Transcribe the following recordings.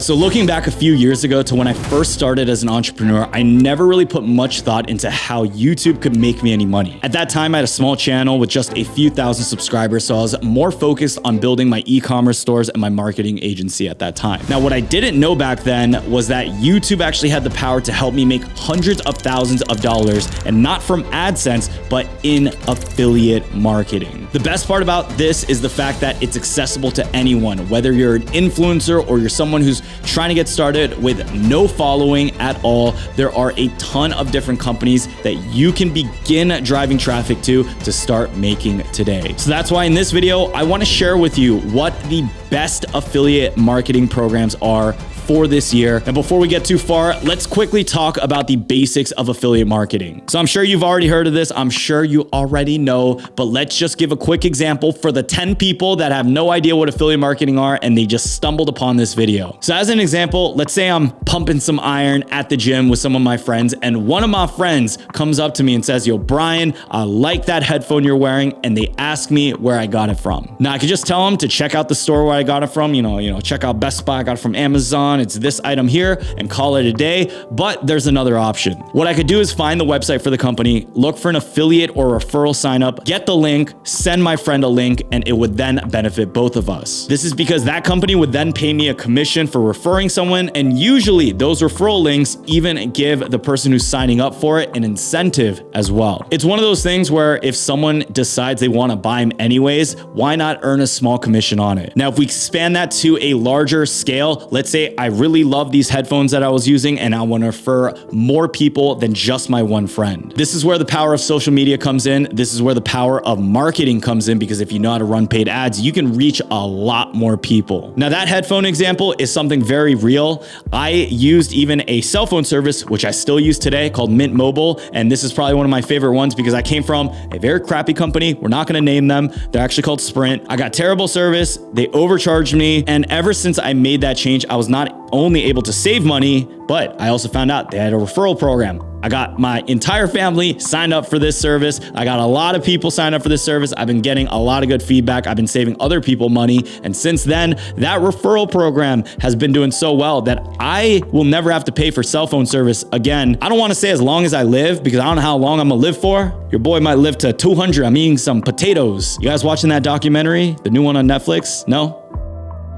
So looking back a few years ago to when I first started as an entrepreneur, I never really put much thought into how YouTube could make me any money. At that time, I had a small channel with just a few thousand subscribers, so I was more focused on building my e-commerce stores and my marketing agency at that time. Now, what I didn't know back then was that YouTube actually had the power to help me make hundreds of thousands of dollars, and not from AdSense, but in affiliate marketing. The best part about this is the fact that it's accessible to anyone, whether you're an influencer or you're someone who's trying to get started with no following at all. There are a ton of different companies that you can begin driving traffic to start making today. So that's why in this video, I want to share with you what the best affiliate marketing programs are for this year. And before we get too far, let's quickly talk about the basics of affiliate marketing. So I'm sure you've already heard of this. I'm sure you already know, but let's just give a quick example for the 10 people that have no idea what affiliate marketing are and they just stumbled upon this video. So as an example, let's say I'm pumping some iron at the gym with some of my friends, and one of my friends comes up to me and says, "Yo, Brian, I like that headphone you're wearing," and they ask me where I got it from. Now I could just tell them to check out the store where I got it from, check out Best Buy, I got it from Amazon, it's this item here, and call it a day. But there's another option. What I could do is find the website for the company, look for an affiliate or referral sign up, get the link, send my friend a link, and it would then benefit both of us. This is because that company would then pay me a commission for referring someone, and usually those referral links even give the person who's signing up for it an incentive as well. It's one of those things where if someone decides they want to buy them anyways, why not earn a small commission on it? Now, if we expand that to a larger scale, let's say I really love these headphones that I was using and I want to refer more people than just my one friend. This is where the power of social media comes in. This is where the power of marketing comes in, because if you know how to run paid ads, you can reach a lot more people. Now, that headphone example is something very real. I used even a cell phone service, which I still use today, called Mint Mobile. And this is probably one of my favorite ones because I came from a very crappy company. We're not going to name them. They're actually called Sprint. I got terrible service. They overcharged me. And ever since I made that change, I was not only able to save money, but I also found out they had a referral program. I got my entire family signed up for this service. I got a lot of people signed up for this service. I've been getting a lot of good feedback. I've been saving other people money. And since then, that referral program has been doing so well that I will never have to pay for cell phone service again. I don't want to say as long as I live, because I don't know how long I'm gonna live for. Your boy might live to 200. I'm eating some potatoes. You guys watching that documentary? The new one on Netflix? No?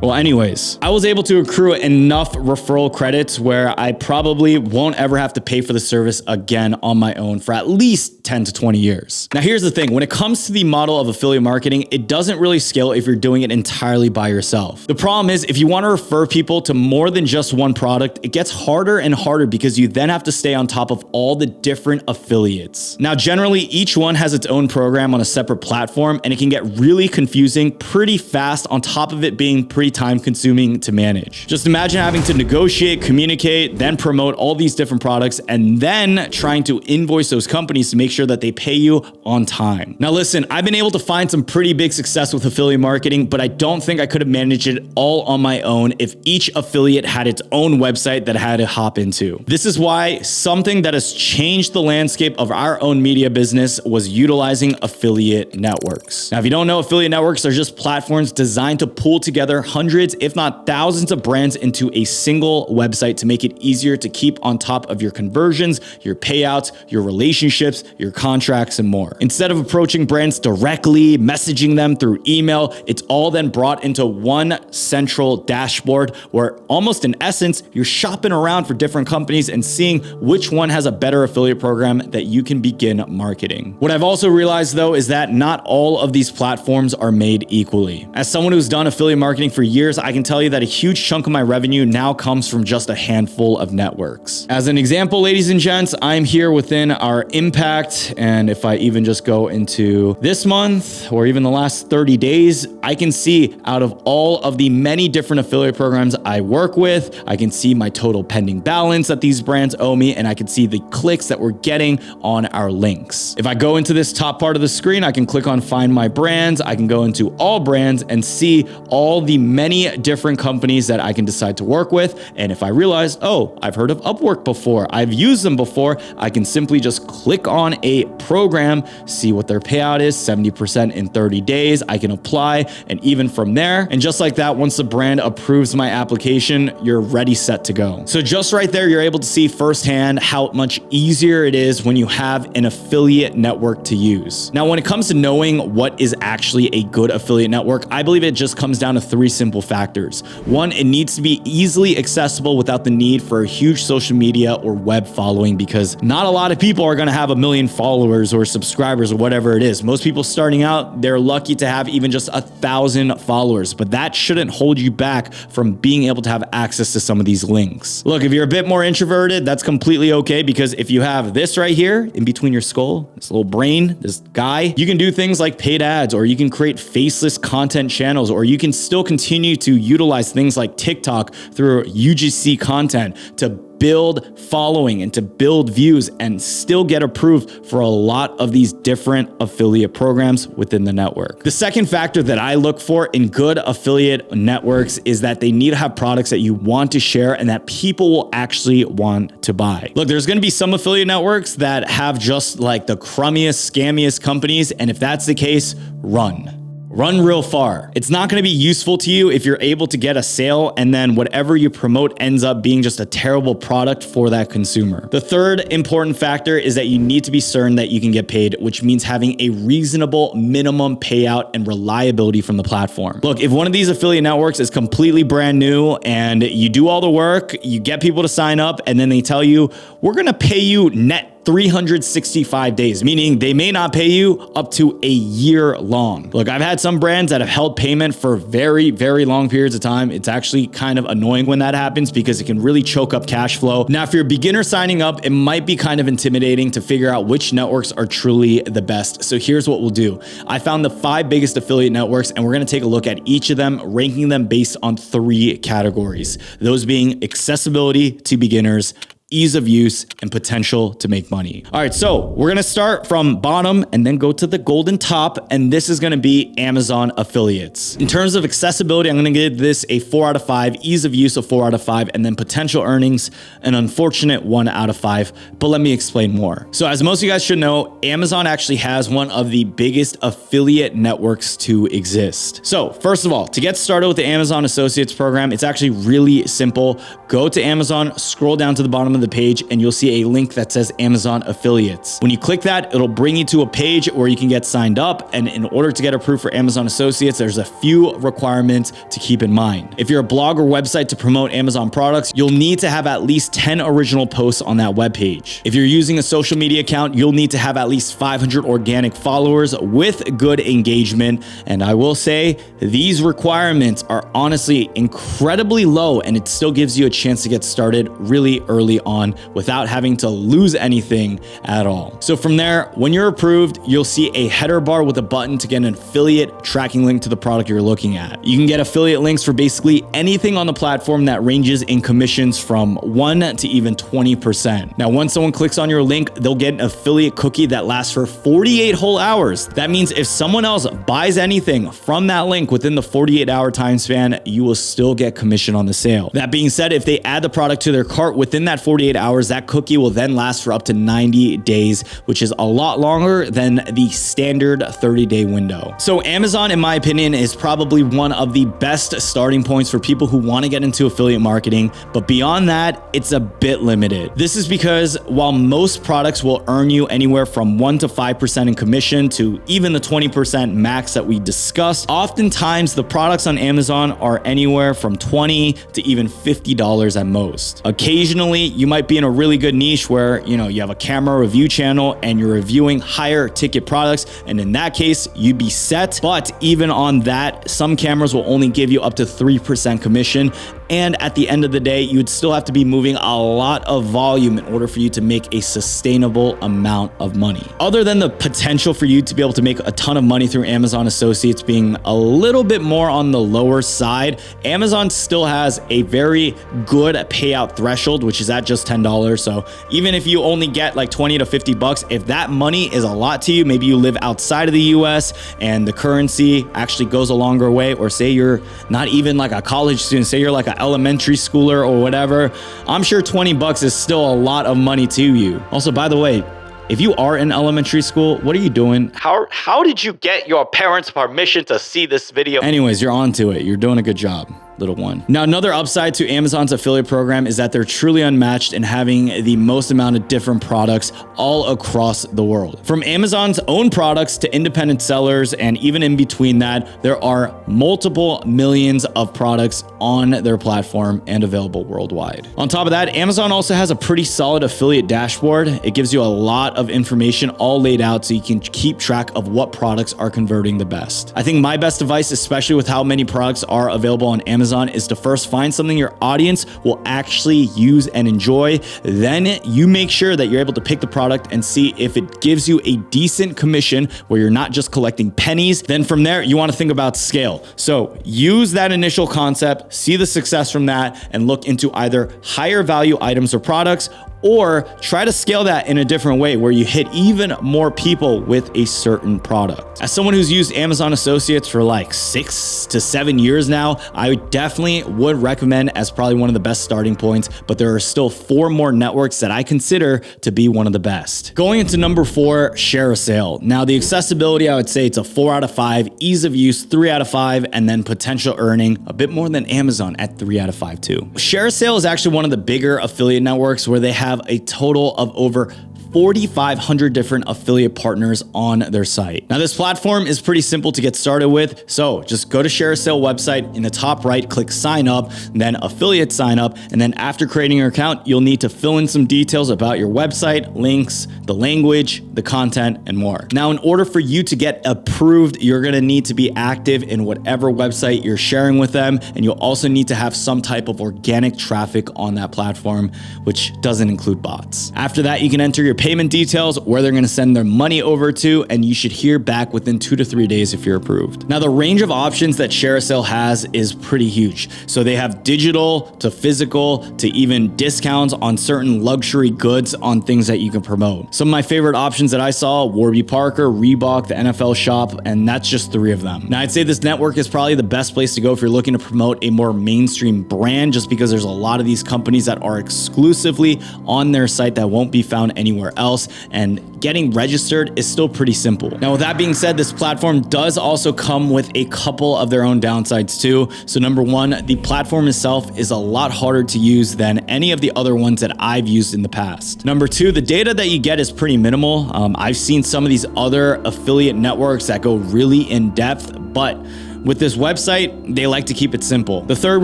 Well, anyways, I was able to accrue enough referral credits where I probably won't ever have to pay for the service again on my own for at least 10 to 20 years. Now, here's the thing. When it comes to the model of affiliate marketing, it doesn't really scale if you're doing it entirely by yourself. The problem is, if you want to refer people to more than just one product, it gets harder and harder because you then have to stay on top of all the different affiliates. Now, generally, each one has its own program on a separate platform, and it can get really confusing pretty fast, on top of it being pretty time consuming to manage. Just imagine having to negotiate, communicate, then promote all these different products, and then trying to invoice those companies to make sure that they pay you on time. Now listen, I've been able to find some pretty big success with affiliate marketing, but I don't think I could have managed it all on my own if each affiliate had its own website that I had to hop into. This is why something that has changed the landscape of our own media business was utilizing affiliate networks. Now, if you don't know, affiliate networks are just platforms designed to pull together hundreds, if not thousands of brands into a single website to make it easier to keep on top of your conversions, your payouts, your relationships, your contracts, and more. Instead of approaching brands directly, messaging them through email, it's all then brought into one central dashboard where almost in essence, you're shopping around for different companies and seeing which one has a better affiliate program that you can begin marketing. What I've also realized though is that not all of these platforms are made equally. As someone who's done affiliate marketing for years, I can tell you that a huge chunk of my revenue now comes from just a handful of networks. As an example, ladies and gents, I'm here within our impact. And if I even just go into this month or even the last 30 days, I can see out of all of the many different affiliate programs I work with, I can see my total pending balance that these brands owe me, and I can see the clicks that we're getting on our links. If I go into this top part of the screen, I can click on Find My Brands. I can go into All Brands and see all the many many different companies that I can decide to work with. And if I realize, oh, I've heard of Upwork before, I've used them before, I can simply just click on a program, see what their payout is, 70% in 30 days. I can apply, and even from there, and just like that, once the brand approves my application, you're ready, set to go. So just right there, you're able to see firsthand how much easier it is when you have an affiliate network to use. Now, when it comes to knowing what is actually a good affiliate network, I believe it just comes down to three simple factors. One, it needs to be easily accessible without the need for a huge social media or web following, because not a lot of people are going to have 1 million followers or subscribers or whatever it is. Most people starting out, they're lucky to have even just 1,000 followers, but that shouldn't hold you back from being able to have access to some of these links. Look, if you're a bit more introverted, that's completely okay, because if you have this right here in between your skull, this little brain, this guy, you can do things like paid ads, or you can create faceless content channels, or you can still continue to utilize things like TikTok through UGC content to build following and to build views and still get approved for a lot of these different affiliate programs within the network. The second factor that I look for in good affiliate networks is that they need to have products that you want to share and that people will actually want to buy. Look, there's going to be some affiliate networks that have just like the crummiest, scammiest companies, and if that's the case, run real far. It's not going to be useful to you if you're able to get a sale and then whatever you promote ends up being just a terrible product for that consumer. The third important factor is that you need to be certain that you can get paid, which means having a reasonable minimum payout and reliability from the platform. Look, if one of these affiliate networks is completely brand new and you do all the work, you get people to sign up, and then they tell you, we're going to pay you net 365 days, meaning they may not pay you up to a year long. Look, I've had some brands that have held payment for very, very long periods of time. It's actually kind of annoying when that happens because it can really choke up cash flow. Now, if you're a beginner signing up, it might be kind of intimidating to figure out which networks are truly the best. So here's what we'll do. I found the 5 biggest affiliate networks, and we're going to take a look at each of them, ranking them based on 3 categories. Those being accessibility to beginners, ease of use, and potential to make money. All right, so we're gonna start from bottom and then go to the golden top, and this is gonna be Amazon affiliates. In terms of accessibility, I'm gonna give this a 4 out of 5, ease of use a 4 out of 5, and then potential earnings, an unfortunate 1 out of 5, but let me explain more. So as most of you guys should know, Amazon actually has one of the biggest affiliate networks to exist. So first of all, to get started with the Amazon Associates program, it's actually really simple. Go to Amazon, scroll down to the bottom of the page, and you'll see a link that says Amazon Affiliates. When you click that, it'll bring you to a page where you can get signed up. And in order to get approved for Amazon Associates, there's a few requirements to keep in mind. If you're a blog or website to promote Amazon products, you'll need to have at least 10 original posts on that web page. If you're using a social media account, you'll need to have at least 500 organic followers with good engagement. And I will say these requirements are honestly incredibly low, and it still gives you a chance to get started really early on without having to lose anything at all. So from there, when you're approved, you'll see a header bar with a button to get an affiliate tracking link to the product you're looking at. You can get affiliate links for basically anything on the platform that ranges in commissions from 1 to even 20%. Now, once someone clicks on your link, they'll get an affiliate cookie that lasts for 48 whole hours. That means if someone else buys anything from that link within the 48-hour time span, you will still get commission on the sale. That being said, if they add the product to their cart within that 48 hours, that cookie will then last for up to 90 days, which is a lot longer than the standard 30-day window. So Amazon, in my opinion, is probably one of the best starting points for people who want to get into affiliate marketing, but beyond that, it's a bit limited. This is because while most products will earn you anywhere from 1 to 5% in commission to even the 20% max that we discussed, oftentimes the products on Amazon are anywhere from $20 to even $50 at most. Occasionally, you might be in a really good niche where, you have a camera review channel and you're reviewing higher ticket products. And in that case, you'd be set. But even on that, some cameras will only give you up to 3% commission. And at the end of the day, you would still have to be moving a lot of volume in order for you to make a sustainable amount of money. Other than the potential for you to be able to make a ton of money through Amazon Associates being a little bit more on the lower side, Amazon still has a very good payout threshold, which is at just $10. So even if you only get like 20 to 50 bucks, if that money is a lot to you, maybe you live outside of the US and the currency actually goes a longer way, or say you're not even like a college student, say you're like an elementary schooler or whatever, I'm sure 20 bucks is still a lot of money to you. Also, by the way, if you are in elementary school, what are you doing? How did you get your parents' permission to see this video? Anyways, you're on to it. You're doing a good job, little one. Now, another upside to Amazon's affiliate program is that they're truly unmatched in having the most amount of different products all across the world. From Amazon's own products to independent sellers, and even in between that, there are multiple millions of products on their platform and available worldwide. On top of that, Amazon also has a pretty solid affiliate dashboard. It gives you a lot of information all laid out so you can keep track of what products are converting the best. I think my best advice, especially with how many products are available on Amazon, is to first find something your audience will actually use and enjoy. Then you make sure that you're able to pick the product and see if it gives you a decent commission where you're not just collecting pennies. Then from there, you want to think about scale. So use that initial concept, see the success from that, and look into either higher value items or products, or try to scale that in a different way where you hit even more people with a certain product. As someone who's used Amazon Associates for like 6 to 7 years now, I definitely would recommend as probably one of the best starting points, but there are still 4 more networks that I consider to be one of the best. Going into number 4, Share a Sale. Now the accessibility, I would say it's a 4 out of 5, ease of use 3 out of 5, and then potential earning a bit more than Amazon at 3 out of 5 too. Share a Sale is actually one of the bigger affiliate networks where they have a total of over 4,500 different affiliate partners on their site. Now, this platform is pretty simple to get started with. So just go to Share a Sale website. In the top right, click sign up, then affiliate sign up. And then after creating your account, you'll need to fill in some details about your website, links, the language, the content, and more. Now, in order for you to get approved, you're gonna need to be active in whatever website you're sharing with them. And you'll also need to have some type of organic traffic on that platform, which doesn't include bots. After that, you can enter your payment details, where they're going to send their money over to, and you should hear back within 2 to 3 days if you're approved. Now, the range of options that Share a Sale has is pretty huge. So they have digital to physical to even discounts on certain luxury goods on things that you can promote. Some of my favorite options that I saw, Warby Parker, Reebok, the NFL shop, and that's just 3 of them. Now, I'd say this network is probably the best place to go if you're looking to promote a more mainstream brand, just because there's a lot of these companies that are exclusively on their site that won't be found anywhere else, and getting registered is still pretty simple. Now, with that being said, this platform does also come with a couple of their own downsides too. So number 1, the platform itself is a lot harder to use than any of the other ones that I've used in the past. Number 2, the data that you get is pretty minimal. I've seen some of these other affiliate networks that go really in depth, but with this website, they like to keep it simple. The third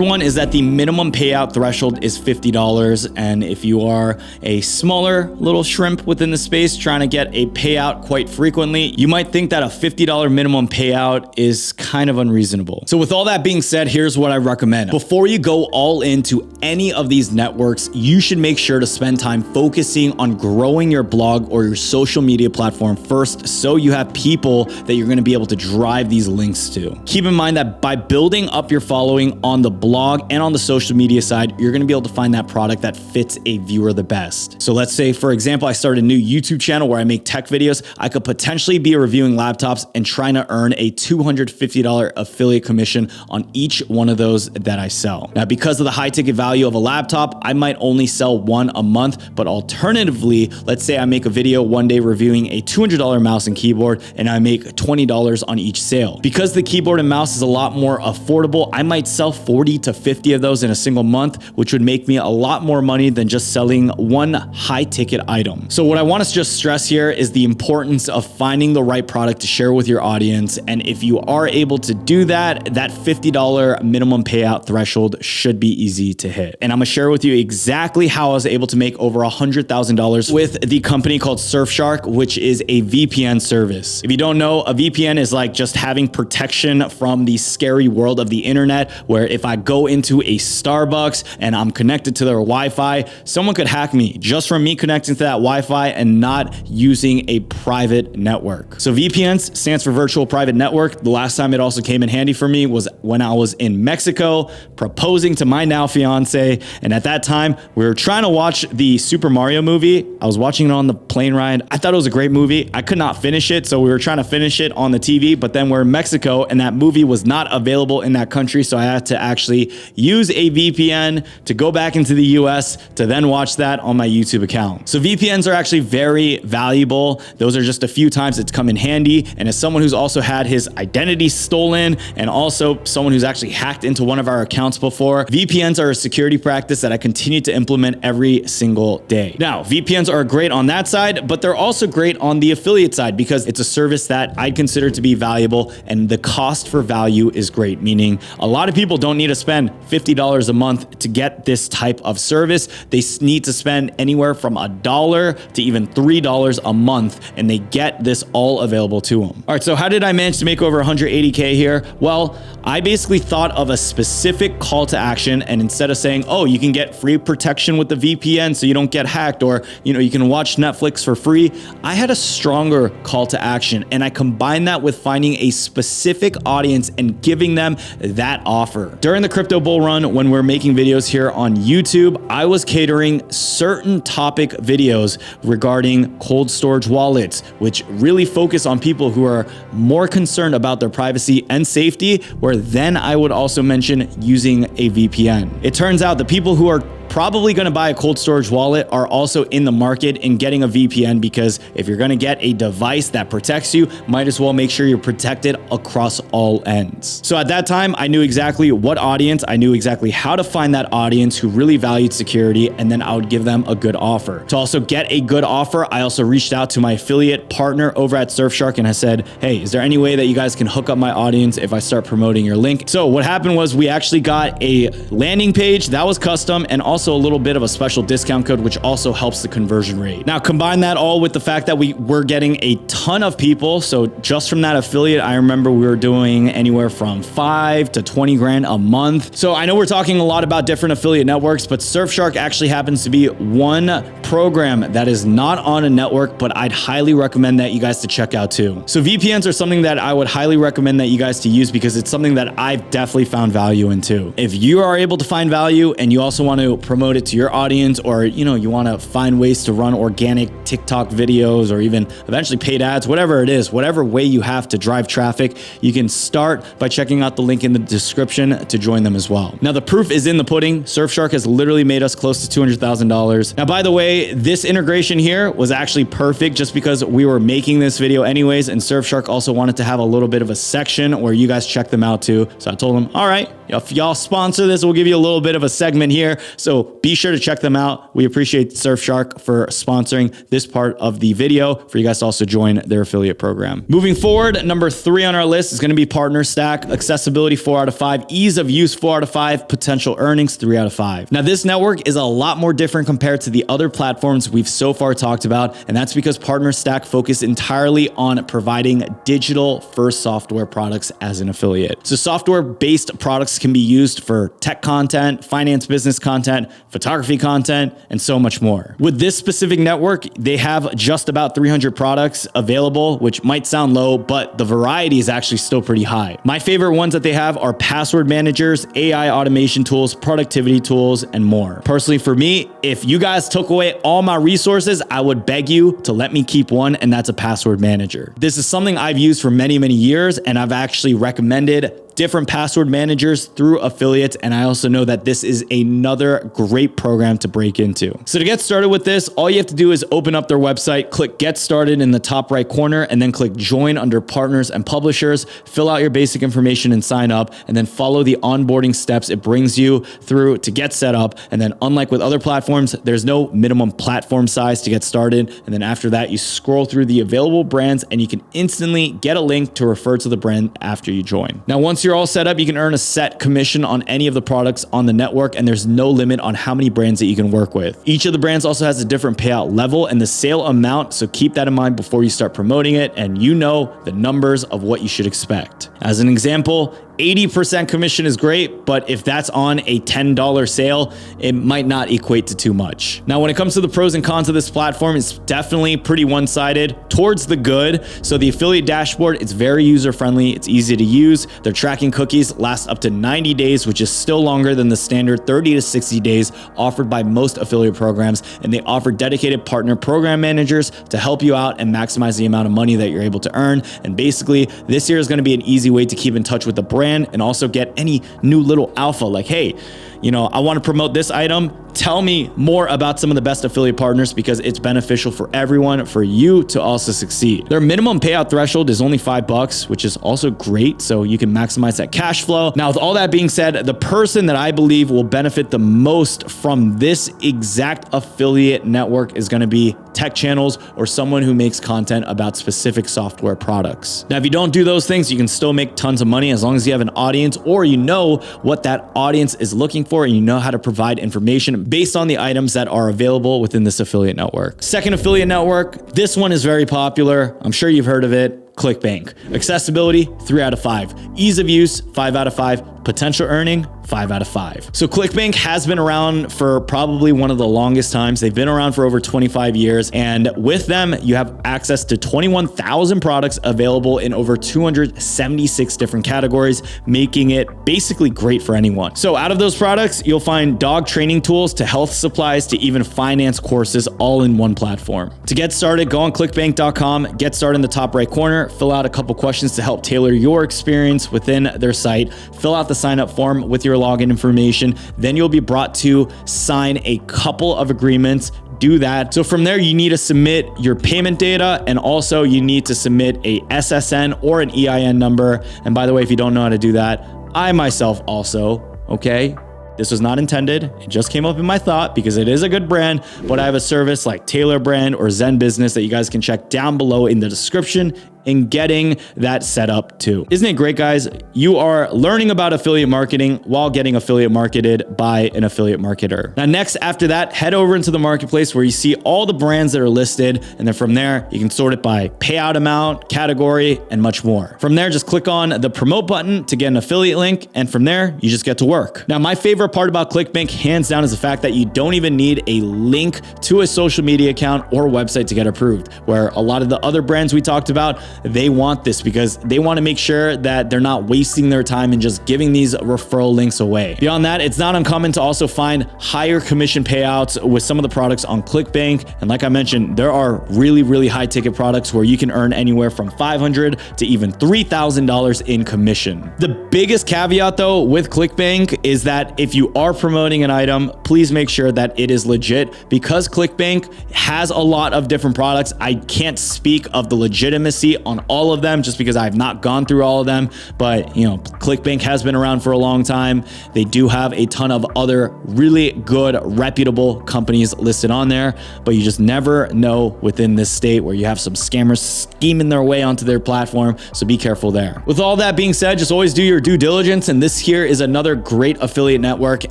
one is that the minimum payout threshold is $50. And if you are a smaller little shrimp within the space trying to get a payout quite frequently, you might think that a $50 minimum payout is kind of unreasonable. So with all that being said, here's what I recommend. Before you go all into any of these networks, you should make sure to spend time focusing on growing your blog or your social media platform first, so you have people that you're going to be able to drive these links to. Keep in mind that by building up your following on the blog and on the social media side, you're going to be able to find that product that fits a viewer the best. So let's say, for example, I started a new YouTube channel where I make tech videos. I could potentially be reviewing laptops and trying to earn a $250 affiliate commission on each one of those that I sell. Now, because of the high ticket value of a laptop, I might only sell one a month, but alternatively, let's say I make a video one day reviewing a $200 mouse and keyboard, and I make $20 on each sale. Because the keyboard and mouse is a lot more affordable, I might sell 40 to 50 of those in a single month, which would make me a lot more money than just selling one high ticket item. So what I want to just stress here is the importance of finding the right product to share with your audience. And if you are able to do that, that $50 minimum payout threshold should be easy to hit. And I'm gonna share with you exactly how I was able to make over $100,000 with the company called Surfshark, which is a VPN service. If you don't know, a VPN is like just having protection from from the scary world of the internet, where if I go into a Starbucks and I'm connected to their Wi-Fi, someone could hack me just from me connecting to that Wi-Fi and not using a private network. So VPNs stands for virtual private network. The last time it also came in handy for me was when I was in Mexico proposing to my now fiance. And at that time, we were trying to watch the Super Mario movie. I was watching it on the plane ride. I thought it was a great movie. I could not finish it, so we were trying to finish it on the TV, but then we're in Mexico and that movie was not available in that country, so I had to actually use a VPN to go back into the US to then watch that on my YouTube account. So VPNs are actually very valuable. Those are just a few times it's come in handy, and as someone who's also had his identity stolen and also someone who's actually hacked into one of our accounts before, VPNs are a security practice that I continue to implement every single day. Now, VPNs are great on that side, but they're also great on the affiliate side because it's a service that I'd consider to be valuable, and the cost for value is great, meaning a lot of people don't need to spend $50 a month to get this type of service. They need to spend anywhere from $1 to even $3 a month, and they get this all available to them. All right, so how did I manage to make over 180K here? Well, I basically thought of a specific call to action, and instead of saying, oh, you can get free protection with the VPN so you don't get hacked, or you can watch Netflix for free, I had a stronger call to action, and I combined that with finding a specific audience and giving them that offer. During the crypto bull run, when we're making videos here on YouTube, I was catering certain topic videos regarding cold storage wallets, which really focus on people who are more concerned about their privacy and safety, where then I would also mention using a VPN. It turns out the people who are probably going to buy a cold storage wallet are also in the market in getting a VPN, because if you're going to get a device that protects you, might as well make sure you're protected across all ends. So at that time, I knew exactly what audience, I knew exactly how to find that audience who really valued security, and then I would give them a good offer. To also get a good offer, I also reached out to my affiliate partner over at Surfshark and I said, hey, is there any way that you guys can hook up my audience if I start promoting your link? So what happened was we actually got a landing page that was custom, and also a little bit of a special discount code, which also helps the conversion rate. Now, combine that all with the fact that we were getting a ton of people. So just from that affiliate, I remember we were doing anywhere from 5 to 20 grand a month. So I know we're talking a lot about different affiliate networks, but Surfshark actually happens to be one program that is not on a network, but I'd highly recommend that you guys to check out too. So VPNs are something that I would highly recommend that you guys to use, because it's something that I've definitely found value in too. If you are able to find value and you also want to promote it to your audience, or you want to find ways to run organic TikTok videos, or even eventually paid ads, whatever it is, whatever way you have to drive traffic, you can start by checking out the link in the description to join them as well. Now, the proof is in the pudding. Surfshark has literally made us close to $200,000. Now, by the way, this integration here was actually perfect just because we were making this video anyways, and Surfshark also wanted to have a little bit of a section where you guys check them out too. So I told them, all right, if y'all sponsor this, we'll give you a little bit of a segment here. So be sure to check them out. We appreciate Surfshark for sponsoring this part of the video for you guys to also join their affiliate program. Moving forward, number 3 on our list is going to be Partner Stack. Accessibility 4 out of 5, ease of use 4 out of 5, potential earnings 3 out of 5. Now, this network is a lot more different compared to the other platforms we've so far talked about, and that's because Partner Stack focused entirely on providing digital first software products as an affiliate. So software-based products can be used for tech content, finance business content, photography content, and so much more. With this specific network, they have just about 300 products available, which might sound low, but the variety is actually still pretty high. My favorite ones that they have are password managers, AI automation tools, productivity tools, and more. Personally, for me, if you guys took away all my resources, I would beg you to let me keep one, and that's a password manager. This is something I've used for many, many years, and I've actually recommended different password managers through affiliates, and I also know that this is another great program to break into. So to get started with this, all you have to do is open up their website, click Get Started in the top right corner, and then click Join under Partners and Publishers, fill out your basic information and sign up, and then follow the onboarding steps it brings you through to get set up. And then unlike with other platforms, there's no minimum platform size to get started. And then after that, you scroll through the available brands and you can instantly get a link to refer to the brand after you join. Now, once you're you're all set up, you can earn a set commission on any of the products on the network, and there's no limit on how many brands that you can work with. Each of the brands also has a different payout level and the sale amount, so keep that in mind before you start promoting it, and you know the numbers of what you should expect. As an example, 80% commission is great, but if that's on a $10 sale, it might not equate to too much. Now, when it comes to the pros and cons of this platform, it's definitely pretty one-sided towards the good. So the affiliate dashboard, it's very user-friendly, it's easy to use. Their tracking cookies last up to 90 days, which is still longer than the standard 30 to 60 days offered by most affiliate programs. And they offer dedicated partner program managers to help you out and maximize the amount of money that you're able to earn. And basically, this here is going to be an easy way to keep in touch with the brand and also get any new little alpha like, hey, you know, I want to promote this item. Tell me more about some of the best affiliate partners, because it's beneficial for everyone, for you to also succeed. Their minimum payout threshold is only $5, which is also great. So you can maximize that cash flow. Now, with all that being said, the person that I believe will benefit the most from this exact affiliate network is going to be tech channels or someone who makes content about specific software products. Now, if you don't do those things, you can still make tons of money as long as you have an audience, or you know what that audience is looking for and you know how to provide information based on the items that are available within this affiliate network. Second affiliate network, this one is very popular. I'm sure you've heard of it. ClickBank. Accessibility, 3 out of 5. Ease of use, 5 out of 5. Potential earning, 5 out of 5. So ClickBank has been around for probably one of the longest times. They've been around for over 25 years. And with them, you have access to 21,000 products available in over 276 different categories, making it basically great for anyone. So out of those products, you'll find dog training tools to health supplies to even finance courses, all in one platform. To get started, go on clickbank.com, get started in the top right corner, fill out a couple questions to help tailor your experience within their site, fill out the sign up form with your login information. Then you'll be brought to sign a couple of agreements. Do that. So from there, you need to submit your payment data, and also you need to submit a SSN or an EIN number. And by the way, if you don't know how to do that, I myself also, okay? This was not intended. It just came up in my thought because it is a good brand, but I have a service like Taylor Brand or Zen Business that you guys can check down below in the description and getting that set up too. Isn't it great, guys? You are learning about affiliate marketing while getting affiliate marketed by an affiliate marketer. Now, next after that, head over into the marketplace where you see all the brands that are listed. And then from there, you can sort it by payout amount, category, and much more. From there, just click on the promote button to get an affiliate link. And from there, you just get to work. Now, my favorite part about ClickBank, hands down, is the fact that you don't even need a link to a social media account or website to get approved, where a lot of the other brands we talked about, they want this because they want to make sure that they're not wasting their time and just giving these referral links away. Beyond that, it's not uncommon to also find higher commission payouts with some of the products on ClickBank. And like I mentioned, there are really, really high ticket products where you can earn anywhere from $500 to even $3,000 in commission. The biggest caveat though with ClickBank is that if you are promoting an item, please make sure that it is legit, because ClickBank has a lot of different products. I can't speak of the legitimacy on all of them just because I've not gone through all of them, but you know, ClickBank has been around for a long time. They do have a ton of other really good, reputable companies listed on there, but you just never know within this state where you have some scammers scheming their way onto their platform. So be careful there. With all that being said, just always do your due diligence. And this here is another great affiliate network.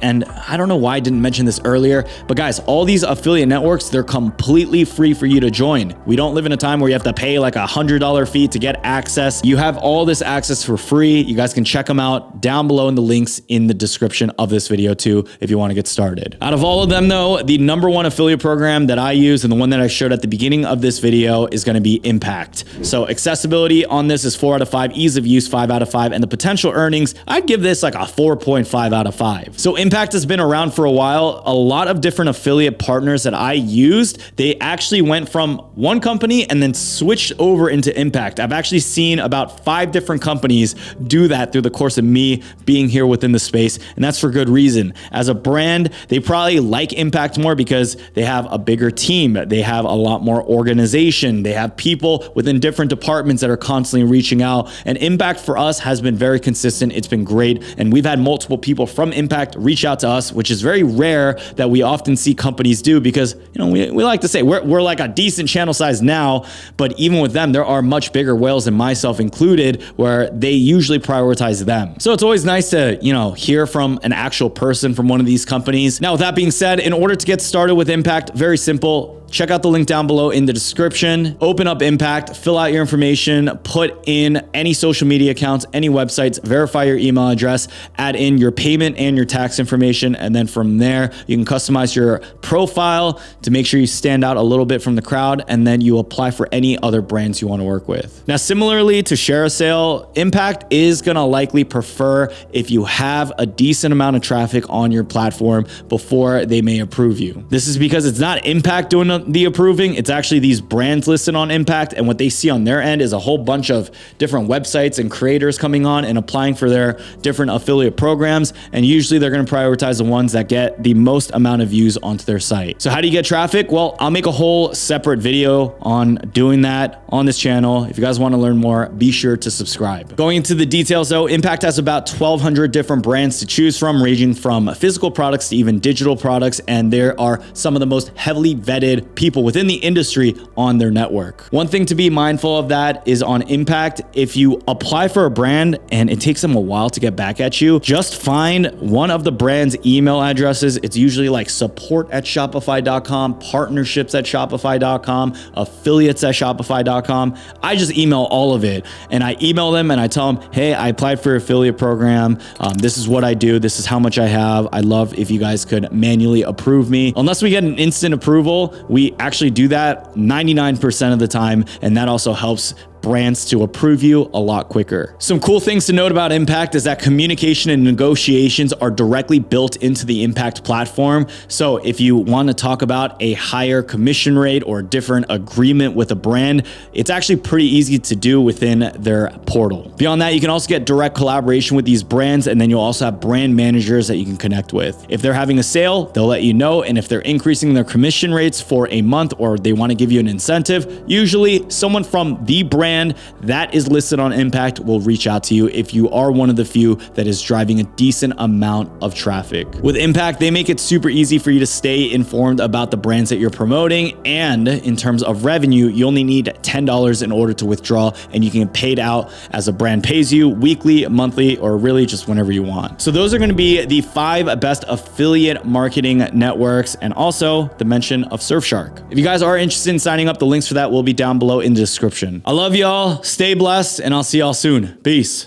And I don't know why I didn't mention this earlier, but guys, all these affiliate networks, they're completely free for you to join. We don't live in a time where you have to pay like $100 fee to get access. You have all this access for free. You guys can check them out down below in the links in the description of this video too, if you want to get started. Out of all of them though, the #1 affiliate program that I use and the one that I showed at the beginning of this video is going to be Impact. So accessibility on this is 4 out of 5, ease of use 5 out of 5, and the potential earnings, I'd give this like a 4.5 out of 5. So Impact has been around for a while. A lot of different affiliate partners that I used, they actually went from one company and then switched over into Impact. I've actually seen about 5 different companies do that through the course of me being here within the space, and that's for good reason. As a brand, they probably like Impact more because they have a bigger team, they have a lot more organization, they have people within different departments that are constantly reaching out, and Impact for us has been very consistent. It's been great, and we've had multiple people from Impact reach out to us, which is very rare that we often see companies do, because you know we like to say we're like a decent channel size now, but even with them, there are much much bigger whales than myself included, where they usually prioritize them. So it's always nice to, hear from an actual person from one of these companies. Now, with that being said, in order to get started with Impact, very simple. Check out the link down below in the description. Open up Impact, fill out your information, put in any social media accounts, any websites, verify your email address, add in your payment and your tax information. And then from there, you can customize your profile to make sure you stand out a little bit from the crowd. And then you apply for any other brands you want to work with. Now, similarly to ShareASale, Impact is going to likely prefer if you have a decent amount of traffic on your platform before they may approve you. This is because it's not Impact doing the approving, it's actually these brands listed on Impact, and what they see on their end is a whole bunch of different websites and creators coming on and applying for their different affiliate programs, and usually they're going to prioritize the ones that get the most amount of views onto their site. So how do you get traffic? Well, I'll make a whole separate video on doing that on this channel. If you guys want to learn more, be sure to subscribe. Going into the details though, Impact has about 1,200 different brands to choose from, ranging from physical products to even digital products, and there are some of the most heavily vetted people within the industry on their network. One thing to be mindful of that is on Impact, if you apply for a brand and it takes them a while to get back at you, just find one of the brand's email addresses. It's usually like support@shopify.com, partnerships@shopify.com, affiliates@shopify.com. I just email all of it, and I email them and I tell them, hey, I applied for an affiliate program. This is what I do. This is how much I have. I'd love if you guys could manually approve me. Unless we get an instant approval, we actually do that 99% of the time, and that also helps brands to approve you a lot quicker. Some cool things to note about Impact is that communication and negotiations are directly built into the Impact platform. So if you want to talk about a higher commission rate or a different agreement with a brand, it's actually pretty easy to do within their portal. Beyond that, you can also get direct collaboration with these brands, and then you'll also have brand managers that you can connect with. If they're having a sale, they'll let you know, and if they're increasing their commission rates for a month or they want to give you an incentive, usually someone from the brand that is listed on Impact will reach out to you if you are one of the few that is driving a decent amount of traffic. With Impact, they make it super easy for you to stay informed about the brands that you're promoting, and in terms of revenue, you only need $10 in order to withdraw, and you can get paid out as a brand pays you weekly, monthly, or really just whenever you want. So those are going to be the 5 best affiliate marketing networks, and also the mention of Surfshark. If you guys are interested in signing up, the links for that will be down below in the description. I love y'all, stay blessed, and I'll see y'all soon. Peace.